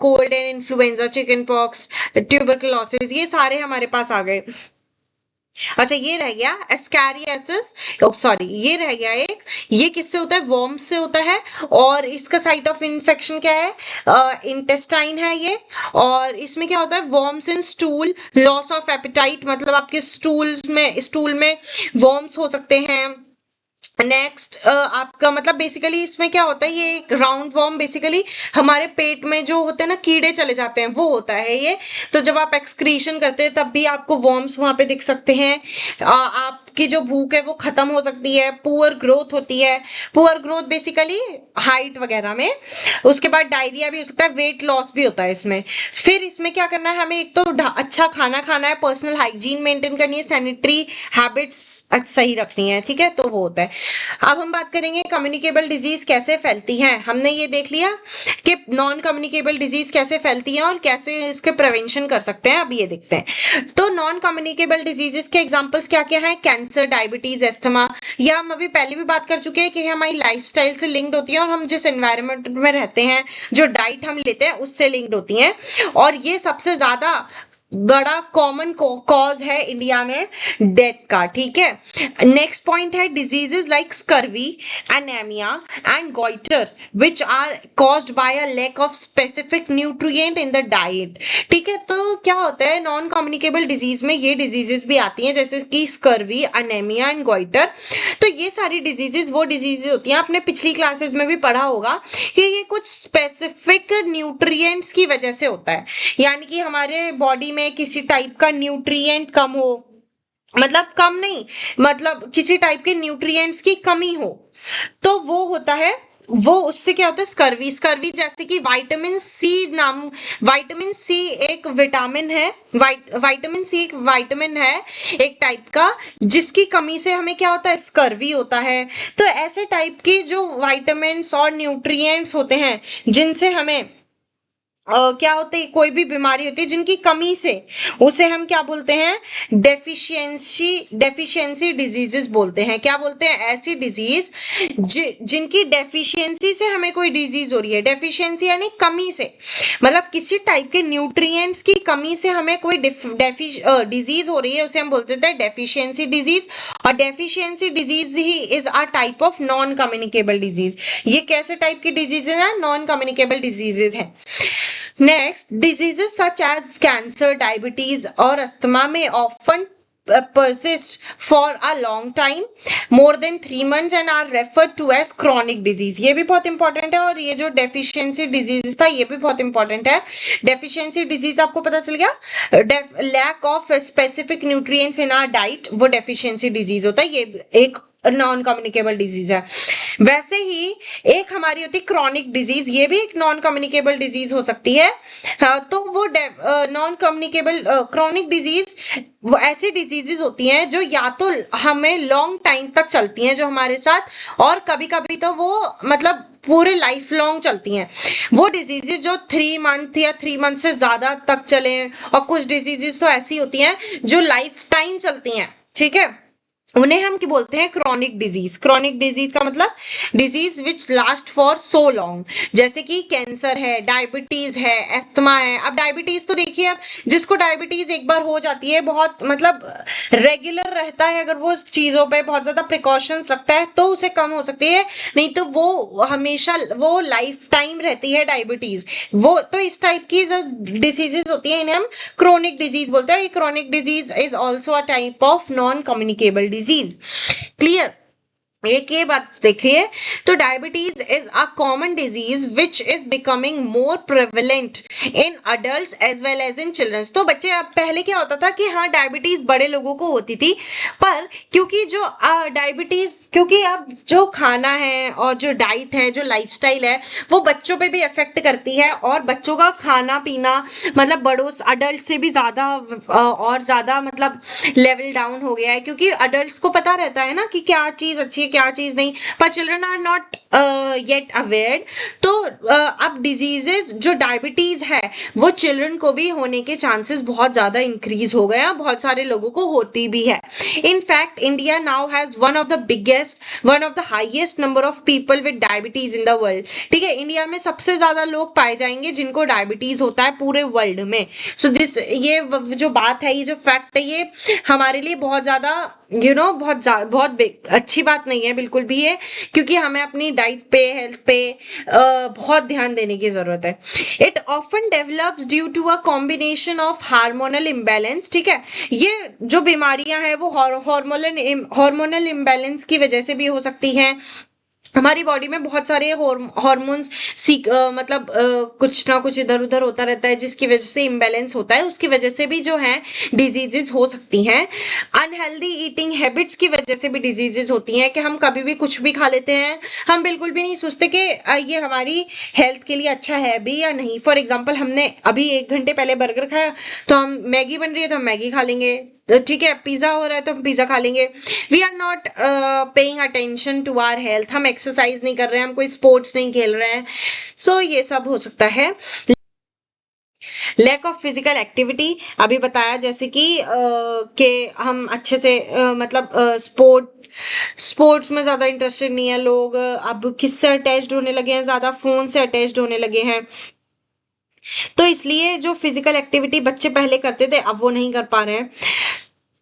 cold and influenza, chicken pox, tuberculosis, ये सारे हमारे पास आ गए। अच्छा, ये रह गया एस्कैरियासिस, सॉरी, ये रह गया एक, ये किससे होता है? वर्म्स से होता है। और इसका साइट ऑफ इन्फेक्शन क्या है? इंटेस्टाइन है ये। और इसमें क्या होता है? Worms in stool, loss of apatite, मतलब आपके स्टूल में वर्म्स हो सकते हैं। नेक्स्ट आपका मतलब बेसिकली इसमें क्या होता है? ये राउंड वर्म बेसिकली हमारे पेट में जो होते हैं ना, कीड़े चले जाते हैं, वो होता है ये। तो जब आप एक्सक्रीशन करते हैं तब भी आपको वर्म्स वहां पे दिख सकते हैं। आपकी जो भूख है वो खत्म हो सकती है। पुअर ग्रोथ होती है, पुअर ग्रोथ बेसिकली हाइट वगैरह में। उसके बाद डायरिया भी हो सकता है, वेट लॉस भी होता है इसमें। फिर इसमें क्या करना है? हमें एक तो अच्छा खाना खाना है, पर्सनल हाइजीन मेंटेन करनी है, सैनिटरी हैबिट्स सही रखनी है, ठीक है। तो वो होता है। अब हम बात करेंगे कम्युनिकेबल डिजीज कैसे फैलती है। हमने ये देख लिया कि नॉन कम्युनिकेबल डिजीज कैसे फैलती है और कैसे इसके प्रिवेंशन कर सकते हैं। अब ये देखते हैं। तो नॉन कम्युनिकेबल डिजीजेस के एग्जांपल्स क्या क्या है? Cancer, diabetes, asthma. या हम अभी पहले भी बात कर चुके हैं कि हमारी लाइफस्टाइल से लिंक्ड होती है, और हम जिस एनवायरनमेंट में रहते हैं, जो डाइट हम लेते हैं, उससे लिंक्ड होती हैं। और ये सबसे ज्यादा बड़ा कॉमन कॉज है इंडिया में डेथ का, ठीक है। नेक्स्ट पॉइंट है diseases like scurvy, anaemia and goitre which are caused by a lack of specific nutrient in the diet, ठीक है। तो क्या होता है नॉन कम्युनिकेबल डिजीज में ये डिजीजेस भी आती हैं जैसे कि स्कर्वी, एनीमिया एंड गोइटर। तो ये सारी डिजीजेस वो डिजीजेस होती हैं, आपने पिछली क्लासेस में भी पढ़ा होगा कि ये कुछ स्पेसिफिक न्यूट्रिएंट्स की वजह से होता है, यानी कि हमारे बॉडी में किसी टाइप का न्यूट्रिएंट कम हो, मतलब कम नहीं, मतलब किसी टाइप के न्यूट्रिएंट्स की कमी हो, तो वो होता है, वो उससे क्या होता है स्कर्वी। स्कर्वी जैसे कि विटामिन सी नाम, विटामिन सी एक विटामिन है, विटामिन सी एक विटामिन है एक टाइप का, जिसकी कमी से हमें क्या होता है स्कर्वी होता है। तो ऐसे टाइप की जो विटामिन और न्यूट्रिएंट्स होते हैं जिनसे हमें क्या होते है कोई भी बीमारी होती है जिनकी कमी से, उसे हम क्या बोलते हैं डेफिशिएंसी डिजीजेस बोलते हैं। क्या बोलते हैं ऐसी डिजीज जिनकी डेफिशिएंसी से हमें कोई डिजीज हो रही है। डेफिशिएंसी यानी कमी से, मतलब किसी टाइप के न्यूट्रिएंट्स की कमी से हमें कोई डिजीज हो रही है, उसे हम बोलते हैं डेफिशिएंसी डिजीज। और deficiency disease he is a type of non communicable disease. ये कैसे टाइप की डिजीजेज है नॉन कम्युनिकेबल डिजीजेज है। Next, diseases such as cancer, diabetes और asthma may often persist for a long time, more than 3 months and are referred to as chronic disease। ये भी बहुत इंपॉर्टेंट है। और ये जो डेफिशिएंसी डिजीज था ये भी बहुत इंपॉर्टेंट है। डेफिशिएंसी डिजीज आपको पता चल गया, lack of specific nutrients in our diet, वो डेफिशिएंसी डिजीज होता है, ये एक नॉन कम्युनिकेबल डिजीज है। वैसे ही एक हमारी होती है क्रॉनिक डिजीज, ये भी एक नॉन कम्युनिकेबल डिजीज हो सकती है। तो वो नॉन कम्युनिकेबल क्रॉनिक डिजीज वो ऐसी डिजीजेस होती हैं जो या तो हमें लॉन्ग टाइम तक चलती हैं जो हमारे साथ, और कभी कभी तो वो मतलब पूरे लाइफ लॉन्ग चलती हैं। वो डिजीजेस जो 3 मंथ या 3 मंथ से ज्यादा तक चले, और कुछ डिजीजेस तो ऐसी होती हैं जो लाइफ टाइम चलती हैं, ठीक है, उन्हें हम क्या बोलते हैं क्रॉनिक डिजीज। क्रॉनिक डिजीज का मतलब disease which last for so long, जैसे कि कैंसर है, डायबिटीज है, एस्थमा है। अब डायबिटीज तो देखिए, अब जिसको डायबिटीज एक बार हो जाती है, बहुत मतलब रेगुलर रहता है, अगर वो चीजों पे बहुत ज्यादा प्रिकॉशंस रखता है तो उसे कम हो सकती है, नहीं तो वो हमेशा वो लाइफ टाइम रहती है डायबिटीज। वो तो इस टाइप की जो डिसीजेज होती है इन्हें हम क्रोनिक डिजीज बोलते हैं। ये chronic disease is also a type of non communicable disease. Clear. एक ये बात देखिए, तो diabetes is a common disease which is becoming more prevalent in adults as well as in childrens. तो बच्चे, अब पहले क्या होता था कि हाँ डायबिटीज बड़े लोगों को होती थी, पर क्योंकि जो डायबिटीज, क्योंकि अब जो खाना है और जो डाइट है, जो लाइफस्टाइल है, वो बच्चों पे भी इफेक्ट करती है, और बच्चों का खाना पीना मतलब बड़ों अडल्ट से भी ज्यादा और ज्यादा मतलब लेवल डाउन हो गया है, क्योंकि अडल्ट्स को पता रहता है ना कि क्या चीज अच्छी है क्या चीज नहीं, पर children are not yet aware. तो अब डिजीजेस जो डायबिटीज है वो चिल्ड्रन को भी होने के चांसेस बहुत ज्यादा इंक्रीज हो गए, बहुत सारे लोगों को होती भी है। In fact India now has one of the highest number of people with diabetes in the world. ठीक है, इंडिया में सबसे ज्यादा लोग पाए जाएंगे जिनको डायबिटीज होता है पूरे वर्ल्ड में। सो दिस, ये जो बात है, ये जो फैक्ट है, ये हमारे लिए बहुत ज्यादा बहुत अच्छी बात नहीं है बिल्कुल भी है, क्योंकि हमें अपनी डाइट पे, हेल्थ पे बहुत ध्यान देने की जरूरत है। It often develops due to a combination of hormonal imbalance. ठीक है, ये जो बीमारियां हैं वो हार्मोनल इम्बैलेंस की वजह से भी हो सकती हैं। हमारी बॉडी में बहुत सारे हॉर्मोन्स मतलब कुछ ना कुछ इधर उधर होता रहता है, जिसकी वजह से इम्बैलेंस होता है, उसकी वजह से भी जो है डिजीजेस हो सकती हैं। अनहेल्दी ईटिंग हैबिट्स की वजह से भी डिजीजेस होती हैं, कि हम कभी भी कुछ भी खा लेते हैं, हम बिल्कुल भी नहीं सोचते कि ये हमारी हेल्थ के लिए अच्छा है भी या नहीं। फॉर एग्जाम्पल, हमने अभी 1 घंटे पहले बर्गर खाया, तो हम मैगी बन रही है तो हम मैगी खा लेंगे, ठीक है, पिज्जा हो रहा है तो हम पिज्जा खा लेंगे। We are not paying attention to our health, हम एक्सरसाइज नहीं कर रहे हैं, हम कोई स्पोर्ट्स नहीं खेल रहे हैं। सो ये सब हो सकता है। लैक ऑफ फिजिकल एक्टिविटी अभी बताया, जैसे कि हम अच्छे से मतलब स्पोर्ट्स में ज्यादा इंटरेस्टेड नहीं है लोग, अब किससे अटैच्ड होने लगे हैं, ज्यादा फोन से अटैच्ड होने लगे हैं। तो इसलिए जो फिजिकल एक्टिविटी बच्चे पहले करते थे अब वो नहीं कर पा रहे हैं।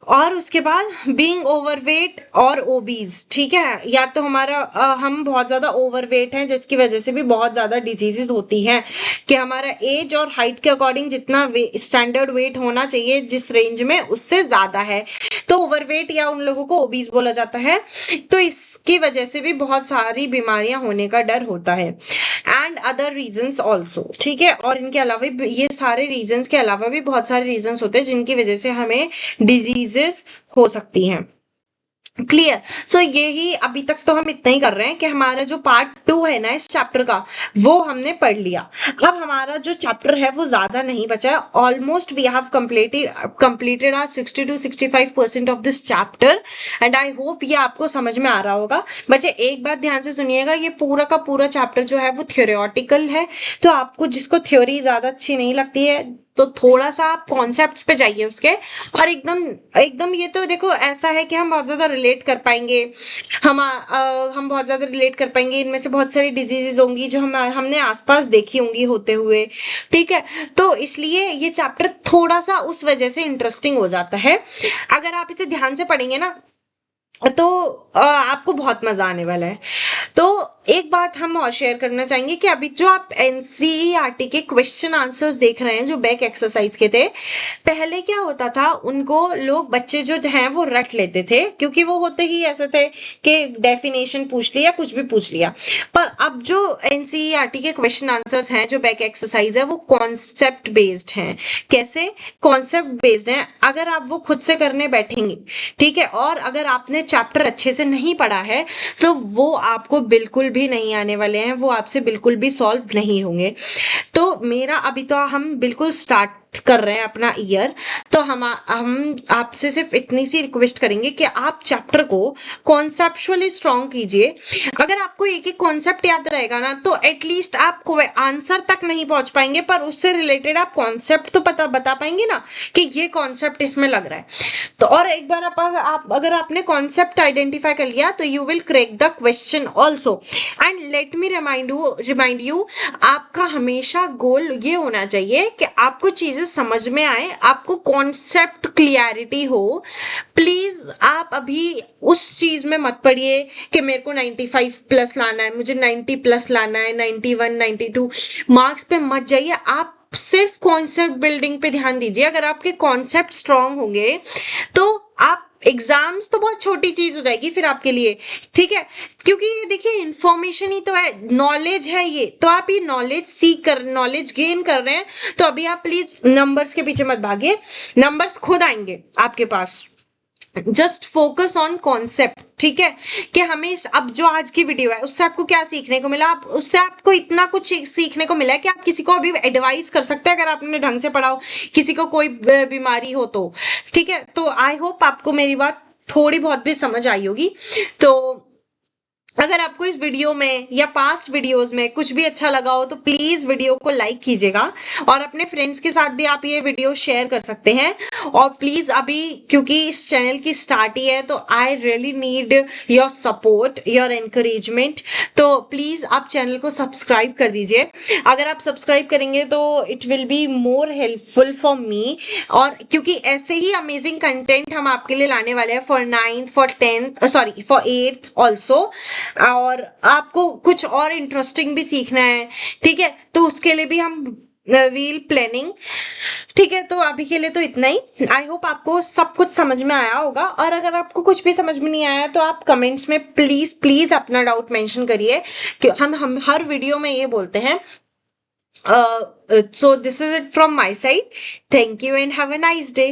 और उसके बाद बीइंग ओवरवेट और ओबीज, ठीक है, या तो हमारा हम बहुत ज्यादा ओवरवेट हैं जिसकी वजह से भी बहुत ज्यादा डिजीजेस होती हैं कि हमारा एज और हाइट के अकॉर्डिंग जितना स्टैंडर्ड वेट होना चाहिए जिस रेंज में उससे ज्यादा है, तो ओवरवेट या उन लोगों को ओबीज बोला जाता है। तो इसकी वजह से भी बहुत सारी बीमारियां होने का डर होता है एंड अदर रीजंस ऑल्सो, ठीक है। और इनके अलावा ये सारे रीजंस के अलावा भी बहुत सारे रीजंस होते हैं जिनकी वजह से हमें डिजीजेस हो सकती हैं। क्लियर। सो यही अभी तक तो हम इतना ही कर रहे हैं कि हमारा जो पार्ट 2 है ना इस चैप्टर का वो हमने पढ़ लिया। अब हमारा जो चैप्टर है वो ज्यादा नहीं बचा है, almost we have completed our 60 to 65% of this chapter and I hope ये आपको समझ में आ रहा होगा। बच्चे एक बात ध्यान से सुनिएगा, ये पूरा का पूरा चैप्टर जो है वो थ्योरेटिकल है, तो आपको जिसको थ्योरी ज्यादा अच्छी नहीं लगती है तो थोड़ा सा आप कॉन्सेप्ट्स पे जाइए उसके, और एकदम एकदम ये तो देखो ऐसा है कि हम बहुत ज्यादा रिलेट कर पाएंगे, हम बहुत ज्यादा रिलेट कर पाएंगे। इनमें से बहुत सारी डिजीजेज होंगी जो हमने आसपास देखी होंगी होते हुए, ठीक है। तो इसलिए ये चैप्टर थोड़ा सा उस वजह से इंटरेस्टिंग हो जाता है। अगर आप इसे ध्यान से पढ़ेंगे ना तो आपको बहुत मजा आने वाला है। तो एक बात हम और शेयर करना चाहेंगे कि अभी जो आप एनसीईआरटी के क्वेश्चन आंसर्स देख रहे हैं जो बैक एक्सरसाइज के थे, पहले क्या होता था उनको लोग बच्चे जो हैं वो रट लेते थे क्योंकि वो होते ही ऐसे थे कि डेफिनेशन पूछ लिया कुछ भी पूछ लिया। पर अब जो एनसीईआरटी के क्वेश्चन आंसर्स हैं जो बैक एक्सरसाइज है वो कॉन्सेप्ट बेस्ड हैं। कैसे कॉन्सेप्ट बेस्ड हैं? अगर आप वो खुद से करने बैठेंगे, ठीक है, और अगर आपने चैप्टर अच्छे से नहीं पढ़ा है तो वो आपको बिल्कुल भी नहीं आने वाले हैं, वो आपसे बिल्कुल भी सॉल्व नहीं होंगे। तो मेरा अभी तो हम बिल्कुल स्टार्ट कर रहे हैं अपना ईयर, तो हम आपसे सिर्फ इतनी सी रिक्वेस्ट करेंगे कि आप चैप्टर को कॉन्सेप्चुअली स्ट्रॉन्ग कीजिए। अगर आपको एक एक कॉन्सेप्ट याद रहेगा ना तो एटलीस्ट आप आंसर तक नहीं पहुंच पाएंगे पर उससे रिलेटेड आप कॉन्सेप्ट तो पता बता पाएंगे ना कि ये कॉन्सेप्ट इसमें लग रहा है। तो और एक बार अगर आपने कॉन्सेप्ट आइडेंटिफाई कर लिया तो you will crack the question also. And let me remind you आपका हमेशा गोल ये होना चाहिए कि आपको चीजें समझ में आए, आपको कॉन्सेप्ट क्लियरिटी हो। प्लीज आप अभी उस चीज में मत पड़िए कि मेरे को 95 प्लस लाना है, मुझे 90 प्लस लाना है, 91 92 मार्क्स पे मत जाइए। आप सिर्फ कॉन्सेप्ट बिल्डिंग पे ध्यान दीजिए। अगर आपके कॉन्सेप्ट स्ट्रांग होंगे तो आप एग्जाम्स तो बहुत छोटी चीज हो जाएगी फिर आपके लिए, ठीक है। क्योंकि ये देखिए इंफॉर्मेशन ही तो है, नॉलेज है ये, तो आप ये नॉलेज गेन कर रहे हैं। तो अभी आप प्लीज नंबर्स के पीछे मत भागिए, नंबर्स खुद आएंगे आपके पास। जस्ट फोकस ऑन कॉन्सेप्ट, ठीक है। कि हमें अब जो आज की वीडियो है उससे आपको क्या सीखने को मिला, उससे आपको इतना कुछ सीखने को मिला है कि आप किसी को अभी एडवाइस कर सकते हैं अगर आपने ढंग से पढ़ा हो, किसी को कोई बीमारी हो तो, ठीक है। तो आई होप आपको मेरी बात थोड़ी बहुत भी समझ आई होगी। तो अगर आपको इस वीडियो में या पास्ट वीडियोस में कुछ भी अच्छा लगा हो तो प्लीज वीडियो को लाइक कीजिएगा और अपने फ्रेंड्स के साथ भी आप ये वीडियो शेयर कर सकते हैं। और प्लीज अभी क्योंकि इस चैनल की स्टार्ट ही है तो I really need your support, your encouragement. तो प्लीज आप चैनल को सब्सक्राइब कर दीजिए। अगर आप सब्सक्राइब करेंगे तो it will be more helpful for me, और क्योंकि ऐसे ही अमेजिंग कंटेंट हम आपके लिए लाने वाले हैं for 9th for 10th sorry for 8th also. और आपको कुछ और इंटरेस्टिंग भी सीखना है, ठीक है, तो उसके लिए भी हम व्हील प्लानिंग, ठीक है। तो अभी के लिए तो इतना ही। आई होप आपको सब कुछ समझ में आया होगा, और अगर आपको कुछ भी समझ में नहीं आया तो आप कमेंट्स में प्लीज प्लीज अपना डाउट मेंशन करिए कि हम हर वीडियो में ये बोलते हैं। So this is it from my side. Thank you and have a nice day.